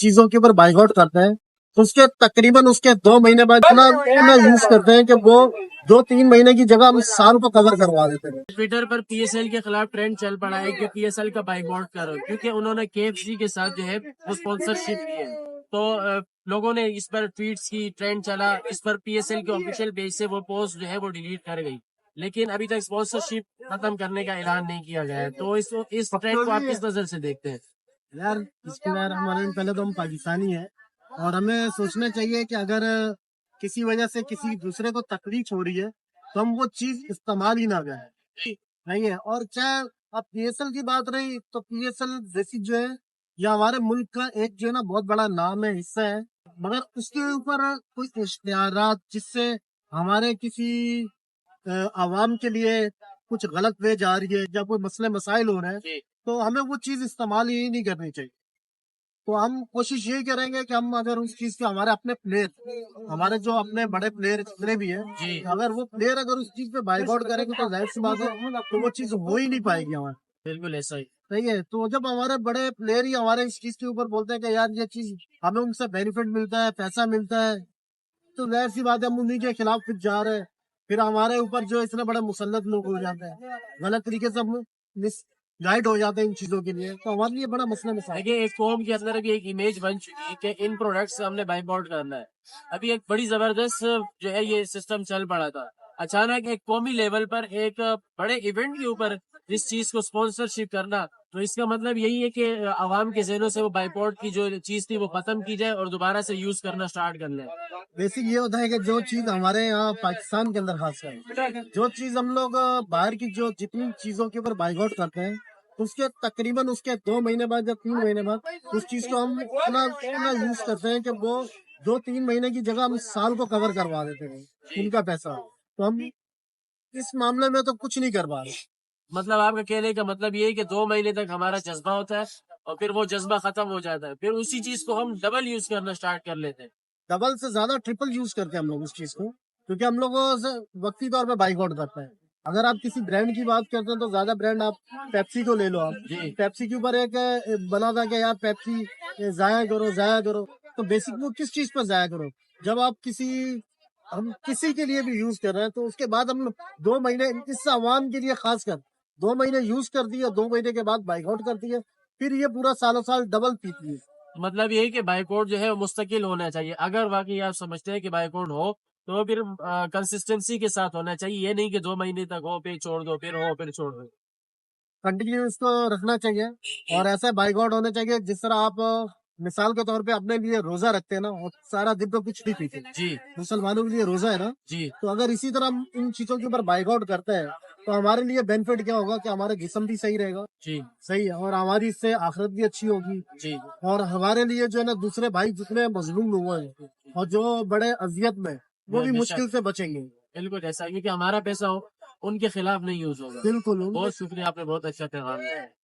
چیزوں کے اوپر بائیکاٹ کرتے ہیں تو اس کے تقریباً اس کے 2 مہینے بعد اتنا یوز کرتے ہیں کہ وہ 2-3 مہینے کی جگہ ہم سال کو کور کروا دیتے ہیں. ٹویٹر پر پی ایس ایل کے خلاف ٹرینڈ چل پڑا ہے کہ پی ایس ایل کا بائیکاٹ کرو، کیونکہ انہوں نے کے ایف سی کے ساتھ جو ہے وہ اسپانسرشپ کی ہے. تو لوگوں نے اس پر ٹویٹس کی، ٹرینڈ چلا، اس پر پی ایس ایل کے آفیشیل پیج سے وہ پوسٹ جو ہے وہ ڈیلیٹ کر گئی، لیکن ابھی تک اسپانسرشپ ختم کرنے کا اعلان نہیں کیا گیا ہے. تو اس ٹرینڈ کو آپ کس نظر سے دیکھتے ہیں؟ یار بسم اللہ الرحمن الرحیم، پہلے تو ہم پاکستانی ہیں اور ہمیں سوچنا چاہیے کہ اگر کسی وجہ سے کسی دوسرے کو تکلیف ہو رہی ہے تو ہم وہ چیز استعمال ہی نہ کریں، نہیں ہے. اور چاہے اب پی ایس ایل کی بات رہی تو پی ایس ایل جیسی جو ہے یہ ہمارے ملک کا ایک جو ہے نا بہت بڑا نام ہے، حصہ ہے، مگر اس کے اوپر کوئی اشتہارات جس سے ہمارے کسی عوام کے لیے کچھ غلط وے جا رہی ہے یا کوئی مسئلے مسائل ہو رہے ہیں تو ہمیں وہ چیز استعمال ہی نہیں کرنی چاہیے. تو ہم کوشش یہی کریں گے کہ ہم اگر اس چیز کے ہمارے اپنے پلیئر، ہمارے جو اپنے بڑے پلیئر جتنے بھی ہیں، اگر وہ پلیئر اگر اس چیز پہ بائیک آؤٹ کریں گے تو ظاہر سی بات ہے تو وہ چیز ہو ہی نہیں پائے گی ہمارے. بالکل ایسا ہی. صحیح ہے. تو جب ہمارے بڑے پلیئر ہی ہمارے اس چیز کے اوپر بولتے ہیں کہ یار یہ چیز ہمیں ان سے بینیفٹ ملتا ہے، پیسہ ملتا ہے، تو ظاہر سی بات ہے ہم انہیں کے خلاف پھر جا رہے ہیں. پھر ہمارے اوپر جو اتنے بڑے مسلط لوگ ہو جاتے ہیں، غلط طریقے سے ہم مس گائیڈ ہو جاتے ہیں ان چیزوں کے لیے، تو ہمارے لیے بڑا مسئلہ مسائل. دیکھیے ایک قوم کے اندر ابھی ایک امیج بن چکی ہے کہ ان پروڈکٹس سے ہم نے بائک آؤٹ کرنا ہے. ابھی ایک بڑی زبردست جو ہے یہ سسٹم چل پڑا تھا، اچانک ایک قومی لیول پر ایک بڑے ایونٹ کے اوپر اس چیز کو اسپانسرشپ کرنا، تو اس کا مطلب یہی ہے کہ عوام کے ذہنوں سے وہ بائک آؤٹ کی جو چیز تھی وہ ختم کی جائے اور دوبارہ سے یوز کرنا سٹارٹ کر لیں. بیسک یہ ہوتا ہے کہ جو چیز ہمارے یہاں پاکستان کے اندر خاص کر جو چیز ہم لوگ باہر کی جو جتنی چیزوں کے اوپر بائیک آؤٹ کرتے ہیں اس کے تقریباً اس کے 2 مہینے بعد یا 3 مہینے بعد اس چیز کو ہم اتنا یوز کرتے ہیں کہ وہ 2-3 مہینے کی جگہ ہم سال کو کور کروا دیتے ہیں ان کا پیسہ. تو ہم اس معاملے میں تو کچھ نہیں کر پا رہے. مطلب آپ کا کہنے کا مطلب یہ ہے کہ 2 مہینے تک ہمارا جذبہ ہوتا ہے اور پھر وہ جذبہ ختم ہو جاتا ہے، پھر اسی چیز کو ہم ڈبل یوز کرنا سٹارٹ کر لیتے ہیں. ڈبل سے زیادہ ٹرپل یوز کرتے ہیں ہم لوگ اس چیز کو، کیونکہ ہم لوگوں سے وقتی طور پہ بائک آؤٹ کرتے ہیں. اگر آپ کسی برانڈ کی بات کرتے ہیں تو زیادہ برانڈ آپ پیپسی کو لے لو. آپ پیپسی کے اوپر ایک بنا تھا کہ یار پیپسی ضائع کرو، تو بیسک وہ کس چیز پہ ضائع کرو؟ جب آپ ہم کسی کے لیے بھی یوز کر رہے ہیں تو اس کے بعد ہم 2 مہینے اس عوام کے لیے خاص کر 2 مہینے یوز کر دیے، 2 مہینے کے بعد بائک آؤٹ کر دیے، پھر یہ پورا سالوں سال ڈبل پیتی ہے. مطلب یہ ہے کہ بائک آؤٹ جو ہے وہ مستقل ہونا چاہیے. اگر واقعی آپ سمجھتے ہیں کہ بائک آؤٹ ہو تو پھر کنسسٹنسی کے ساتھ ہونا چاہیے، یہ نہیں کہ 2 مہینے تک ہو پھر چھوڑ دو، پھر ہو پھر چھوڑ دو. کنٹینیو اس کو رکھنا چاہیے اور ایسا بائک آؤٹ ہونا چاہیے جس طرح آپ مثال کے طور پہ اپنے لیے روزہ رکھتے ہیں نا اور سارا دن تو کچھ نہیں پیتے. جی مسلمانوں کے لیے روزہ ہے نا، جی تو اگر اسی طرح ہم ان چیزوں کے اوپر بائک آؤٹ کرتے ہیں تو ہمارے لیے بینیفٹ کیا ہوگا کہ ہمارا جسم بھی صحیح رہے گا. جی صحیح ہے. اور ہماری اس سے آخرت بھی اچھی ہوگی جی اور ہمارے لیے جو ہے نا دوسرے بھائی جتنے مظلوم لوگ ہیں اور جو بڑے اذیت میں وہ بھی مشکل سے بچیں گے. بالکل ایسا ہے، کیونکہ ہمارا پیسہ ہو ان کے خلاف نہیں یوز ہوگا. بالکل. بہت شکریہ، آپ نے بہت اچھا پیغام دیا.